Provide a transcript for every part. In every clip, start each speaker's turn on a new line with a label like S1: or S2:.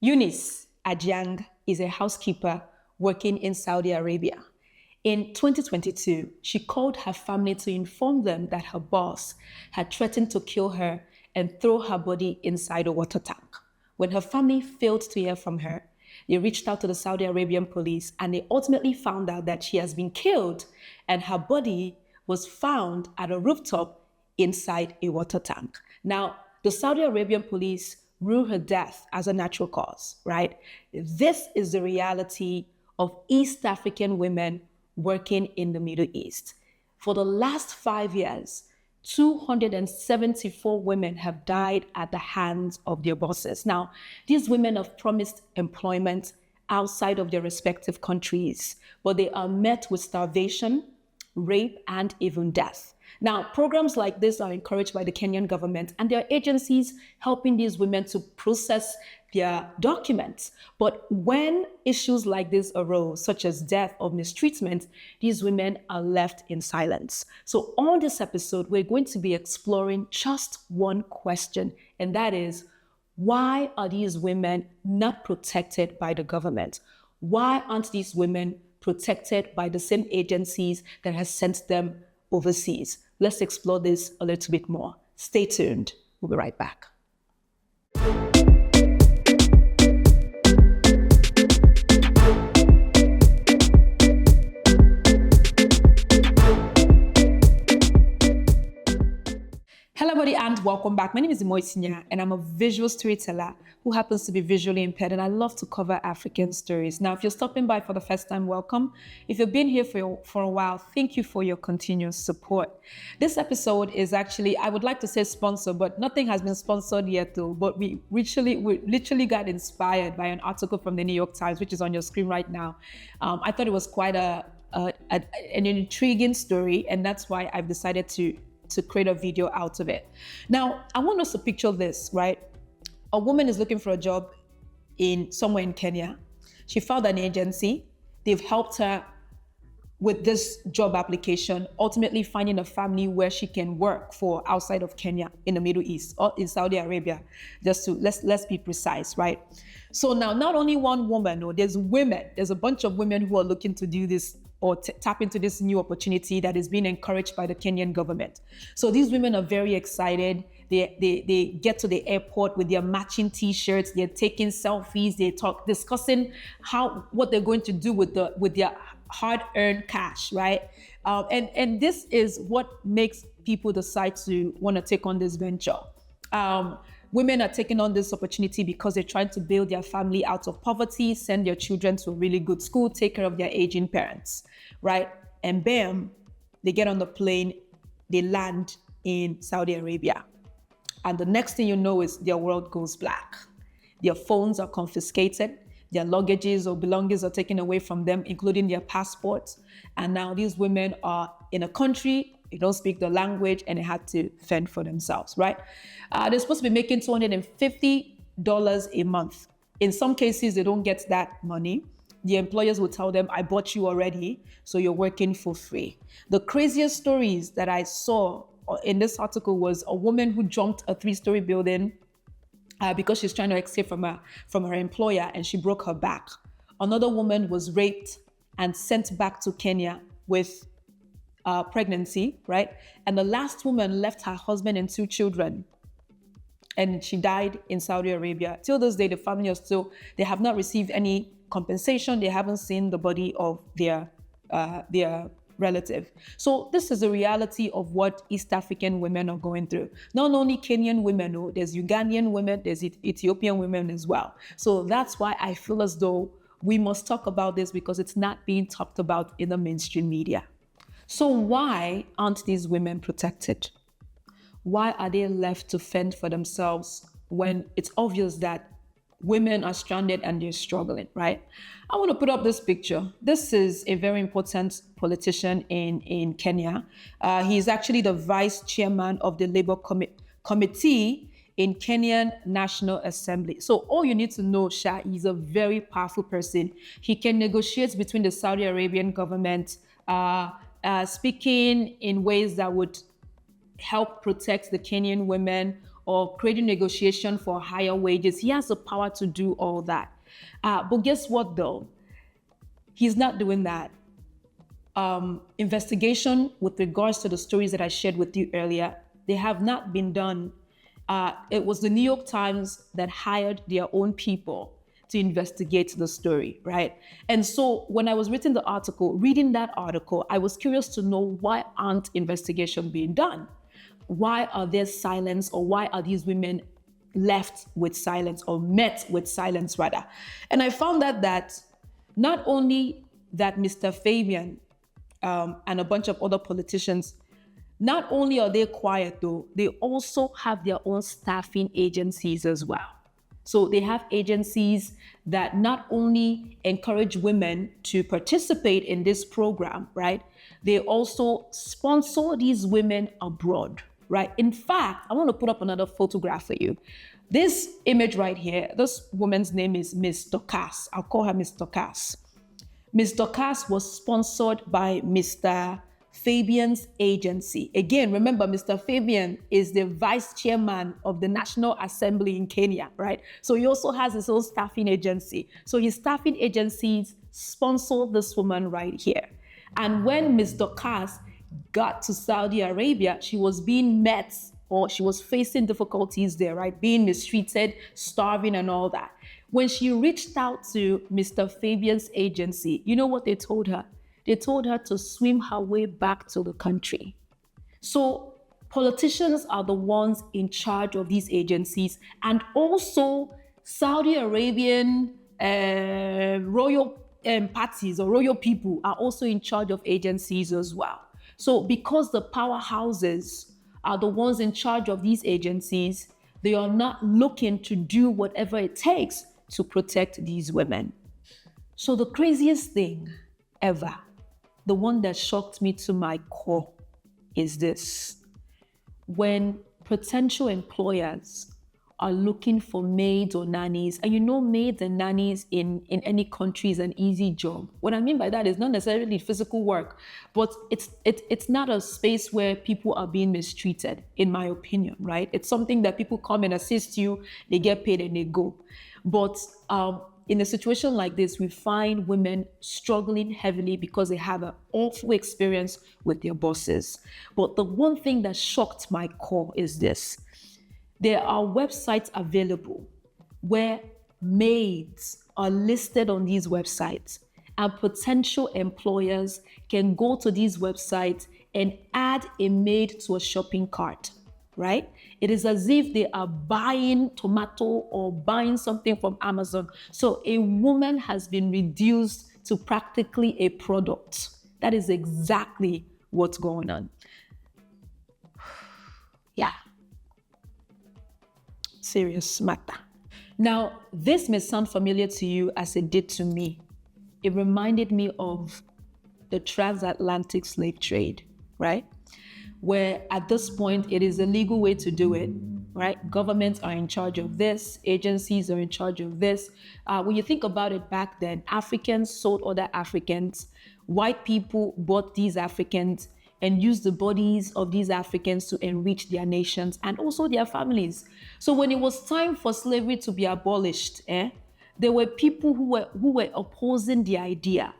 S1: Eunice Ajiang is a housekeeper working in Saudi Arabia. In 2022, she called her family to inform them that her boss had threatened to kill her and throw her body inside a water tank. When her family failed to hear from her, they reached out to the Saudi Arabian police and they ultimately found out that she has been killed and her body was found at a rooftop inside a water tank. Now, the Saudi Arabian police rule her death as a natural cause, right? This is the reality of East African women working in the Middle East. For the last 5 years, 274 women have died at the hands of their bosses. Now, these women have promised employment outside of their respective countries, but they are met with starvation, rape, and even death. Now, programs like this are encouraged by the Kenyan government, and there are agencies helping these women to process their documents. But when issues like this arose, such as death or mistreatment, these women are left in silence. So, on this episode, we're going to be exploring just one question, and that is, why are these women not protected by the government? Why aren't these women protected by the same agencies that has sent them overseas? Let's explore this a little bit more. Stay tuned. We'll be right back. Hello, everybody, and welcome back. My name is Imoisinya, and I'm a visual storyteller who happens to be visually impaired, and I love to cover African stories. Now, if you're stopping by for the first time, welcome. If you've been here for a while, thank you for your continuous support. This episode is actually, I would like to say sponsored, but nothing has been sponsored yet, though. But we literally got inspired by an article from the New York Times, which is on your screen right now. I thought it was quite an intriguing story, and that's why I've decided to create a video out of it. Now, I want us to picture this, right? A woman is looking for a job somewhere in Kenya. She found an agency. They've helped her with this job application, ultimately finding a family where she can work for outside of Kenya in the Middle East or in Saudi Arabia, just to let's be precise, right? So now, not only one woman, no, there's a bunch of women who are looking to do this or tap into this new opportunity that is being encouraged by the Kenyan government. So these women are very excited. They get to the airport with their matching T-shirts. They're taking selfies. They discussing what they're going to do with their hard-earned cash, right? And this is what makes people decide to want to take on this venture. Women are taking on this opportunity because they're trying to build their family out of poverty, send their children to a really good school, take care of their aging parents, right? And bam, they get on the plane, they land in Saudi Arabia. And the next thing you know is their world goes black. Their phones are confiscated, their luggages or belongings are taken away from them, including their passports. And now these women are in a country, they don't speak the language, and they had to fend for themselves, right? They're supposed to be making $250 a month. In some cases, they don't get that money. The employers will tell them, I bought you already, so you're working for free. The craziest stories that I saw in this article was a woman who jumped a 3-story building because she's trying to escape from her employer, and she broke her back. Another woman was raped and sent back to Kenya with pregnancy, right? And the last woman left her husband and 2 children, and she died in Saudi Arabia. Till this day, the family they have not received any compensation. They haven't seen the body of their relative. So this is the reality of what East African women are going through. Not only Kenyan women, no, there's Ugandan women, there's Ethiopian women as well. So that's why I feel as though we must talk about this, because it's not being talked about in the mainstream media. So why aren't these women protected? Why are they left to fend for themselves when it's obvious that women are stranded and they're struggling, right? I want to put up this picture. This is a very important politician in Kenya. He's actually the vice chairman of the Labour Committee in Kenyan National Assembly. So all you need to know, Sha, he's a very powerful person. He can negotiate between the Saudi Arabian government, speaking in ways that would help protect the Kenyan women, or creating negotiation for higher wages. He has the power to do all that. But guess what though? He's not doing that. Investigation with regards to the stories that I shared with you earlier, they have not been done. It was the New York Times that hired their own people to investigate the story, right? And so when I was reading that article, I was curious to know, why aren't investigations being done? Why are there silence, or why are these women left with silence, or met with silence rather? And I found out that not only that Mr. Fabian and a bunch of other politicians, not only are they quiet though, they also have their own staffing agencies as well. So they have agencies that not only encourage women to participate in this program, right? They also sponsor these women abroad, right? In fact, I want to put up another photograph for you. This image right here, this woman's name is Miss Dorcas. I'll call her Miss Dorcas. Miss Dorcas was sponsored by Mr. Fabian's agency. Again, remember, Mr. Fabian is the vice chairman of the National Assembly in Kenya, right? So he also has his own staffing agency. So his staffing agencies sponsor this woman right here. And when Miss Dorcas got to Saudi Arabia, she was being met, or she was facing difficulties there, right? Being mistreated, starving and all that. When she reached out to Mr. Fabian's agency, you know what they told her? They told her to swim her way back to the country. So politicians are the ones in charge of these agencies, and also Saudi Arabian royal parties or royal people are also in charge of agencies as well. So because the powerhouses are the ones in charge of these agencies, they are not looking to do whatever it takes to protect these women. So the craziest thing ever, the one that shocked me to my core, is this. When potential employers are looking for maids or nannies, and you know, maids and nannies in any country is an easy job. What I mean by that is not necessarily physical work, but it's not a space where people are being mistreated, in my opinion, right? It's something that people come and assist you, they get paid and they go. But in a situation like this, we find women struggling heavily because they have an awful experience with their bosses. But the one thing that shocked my core is this. There are websites available where maids are listed on these websites, and potential employers can go to these websites and add a maid to a shopping cart, right? It is as if they are buying tomato or buying something from Amazon. So a woman has been reduced to practically a product. That is exactly what's going on. Yeah. Serious matter. Now, this may sound familiar to you as it did to me. It reminded me of the transatlantic slave trade, right? Where at this point, it is a legal way to do it, right? Governments are in charge of this, agencies are in charge of this. When you think about it back then, Africans sold other Africans, white people bought these Africans and used the bodies of these Africans to enrich their nations and also their families. So when it was time for slavery to be abolished, there were people who were opposing the idea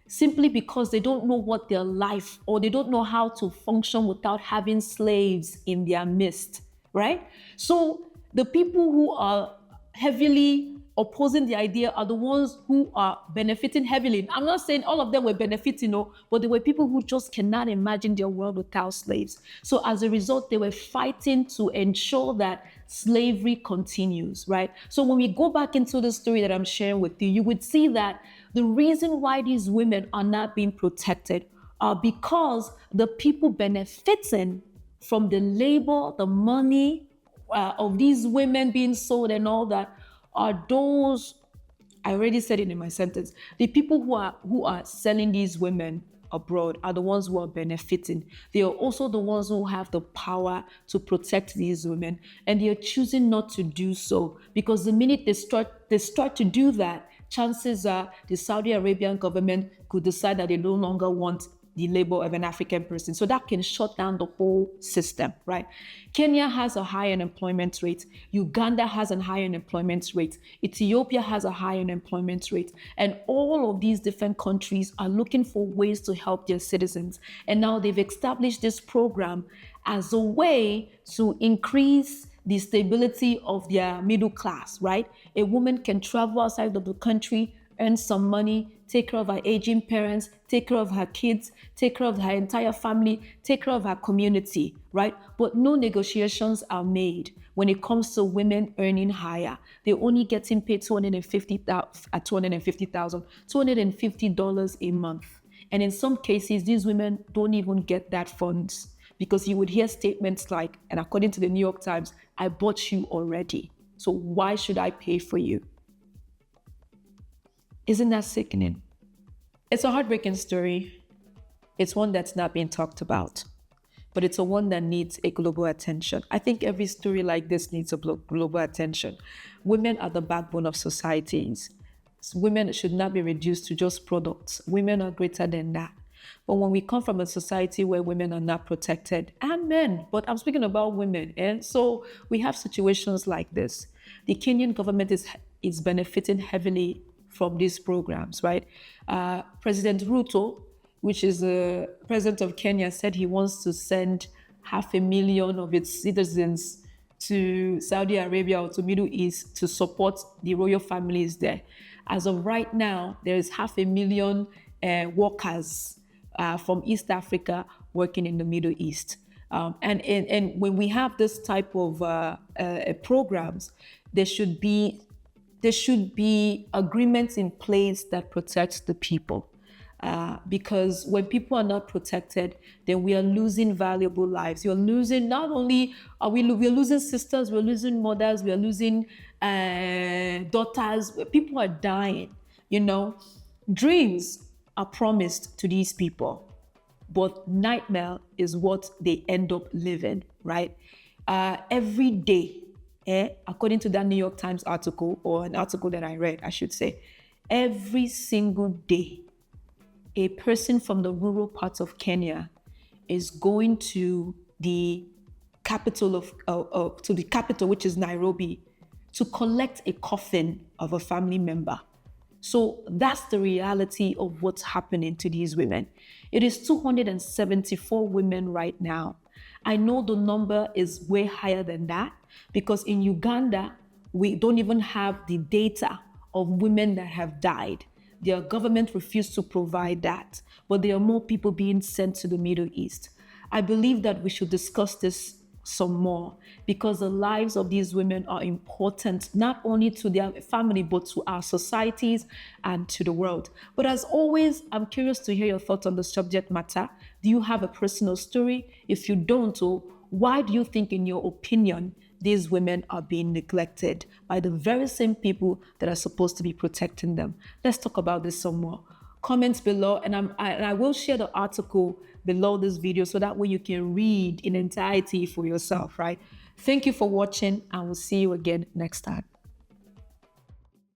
S1: simply because they don't know what their life, or they don't know how to function without having slaves in their midst, right? So the people who are heavily opposing the idea are the ones who are benefiting heavily. I'm not saying all of them were benefiting, but there were people who just cannot imagine their world without slaves. So as a result, they were fighting to ensure that slavery continues, right? So when we go back into the story that I'm sharing with you, you would see that the reason why these women are not being protected are because the people benefiting from the labor, the money of these women being sold and all that are those, I already said it in my sentence, the people who are selling these women abroad are the ones who are benefiting. They are also the ones who have the power to protect these women, and they are choosing not to do so because the minute they start to do that, chances are the Saudi Arabian government could decide that they no longer want the labor of an African person. So that can shut down the whole system, right? Kenya has a high unemployment rate. Uganda has a high unemployment rate. Ethiopia has a high unemployment rate. And all of these different countries are looking for ways to help their citizens. And now they've established this program as a way to increase the stability of their middle class, right? A woman can travel outside of the country, earn some money, take care of her aging parents, take care of her kids, take care of her entire family, take care of her community, right? But no negotiations are made when it comes to women earning higher. They're only getting paid $250 a month. And in some cases, these women don't even get that funds, because you would hear statements like, and according to the New York Times, I bought you already, so why should I pay for you? Isn't that sickening? It's a heartbreaking story. It's one that's not being talked about, but it's a one that needs a global attention. I think every story like this needs a global attention. Women are the backbone of societies. Women should not be reduced to just products. Women are greater than that. But when we come from a society where women are not protected, and men, but I'm speaking about women, and so we have situations like this. The Kenyan government is benefiting heavily from these programs, right? President Ruto, which is the president of Kenya, said he wants to send 500,000 of its citizens to Saudi Arabia or to Middle East to support the royal families there. As of right now, there is 500,000 workers from East Africa working in the Middle East. And when we have this type of programs, there should be agreements in place that protect the people. Because when people are not protected, then we are losing valuable lives. You're losing, not only are we're losing sisters, we're losing mothers, we're losing daughters. People are dying, Dreams are promised to these people, but nightmare is what they end up living, right? Every day, according to that New York Times article, or an article that I read, I should say, every single day, a person from the rural parts of Kenya is going to the capital to the capital, which is Nairobi, to collect a coffin of a family member. So that's the reality of what's happening to these women. It is 274 women right now. I know the number is way higher than that, because in Uganda, we don't even have the data of women that have died. Their government refused to provide that, but there are more people being sent to the Middle East. I believe that we should discuss this some more, because the lives of these women are important, not only to their family, but to our societies and to the world. But as always, I'm curious to hear your thoughts on the subject matter. Do you have a personal story? If you don't, why do you think, in your opinion, these women are being neglected by the very same people that are supposed to be protecting them? Let's talk about this some more. Comments below, and I will share the article below this video, so that way you can read in entirety for yourself, right? Thank you for watching, and we'll see you again next time.